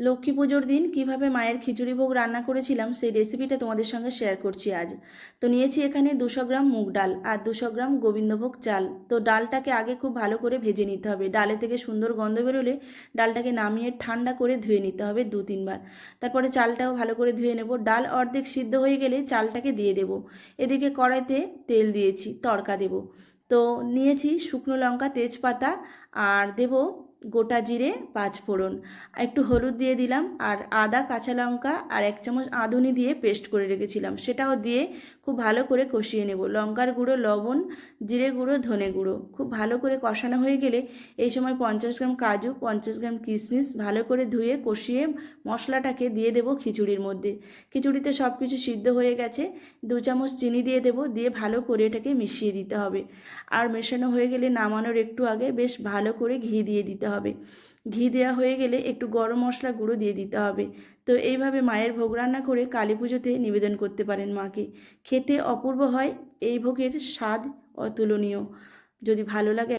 লক্ষ্মী পুজোর দিন কিভাবে মায়ের খিচুড়ি ভোগ রান্না করেছিলাম সেই রেসিপিটা তোমাদের সঙ্গে শেয়ার করছি আজ। তো নিয়েছি এখানে 200 গ্রাম মুগ ডাল আর 200 গ্রাম গোবিন্দভোগ চাল। তো ডালটাকে আগে খুব ভালো করে ভেজে নিতে হবে, ডালে থেকে সুন্দর গন্ধ বেরোলে ডালটাকে নামিয়ে ঠান্ডা করে ধুয়ে নিতে হবে 2-3 বার। তারপরে চালটাও ভালো করে ধুয়ে নেব। ডাল অর্ধেক সিদ্ধ হয়ে গেলে চালটাকে দিয়ে দেব। এদিকে কড়াইতে তেল দিয়েছি, তড়কা দেব। তো নিয়েছি শুকনো লঙ্কা, তেজপাতা আর দেব গোটা জিরে, 5 ফোড়ন, একটু হলুদ দিয়ে দিলাম আর আদা, কাঁচা লঙ্কা আর 1 চামচ আদুনি দিয়ে পেস্ট করে রেখেছিলাম, সেটাও দিয়ে খুব ভালো করে কষিয়ে নেব। লঙ্কার গুঁড়ো, লবণ, জিরে গুঁড়ো, ধনে গুঁড়ো খুব ভালো করে কষানো হয়ে গেলে এই সময় 50 গ্রাম কাজু, 50 গ্রাম কিশমিশ ভালো করে ধুয়ে কষিয়ে মশলাটাকে দিয়ে দেব খিচুড়ির মধ্যে। খিচুড়িতে সব কিছু সিদ্ধ হয়ে গেছে। 2 চামচ চিনি দিয়ে দেব, দিয়ে ভালো করে এটাকে মিশিয়ে দিতে হবে। আর মেশানো হয়ে গেলে নামানোর একটু আগে বেশ ভালো করে ঘি দিয়ে দিতে হবে। ঘি দেওয়া হয়ে গেলে একটু গরম মশলা গুঁড়ো দিয়ে দিতে হবে। তো এইভাবে মায়ের ভোগ রান্না করে কালী পুজোতে নিবেদন করতে পারেন মাকে। খেতে অপূর্ব হয়, এই ভোগের স্বাদ অতুলনীয়। যদি ভালো লাগে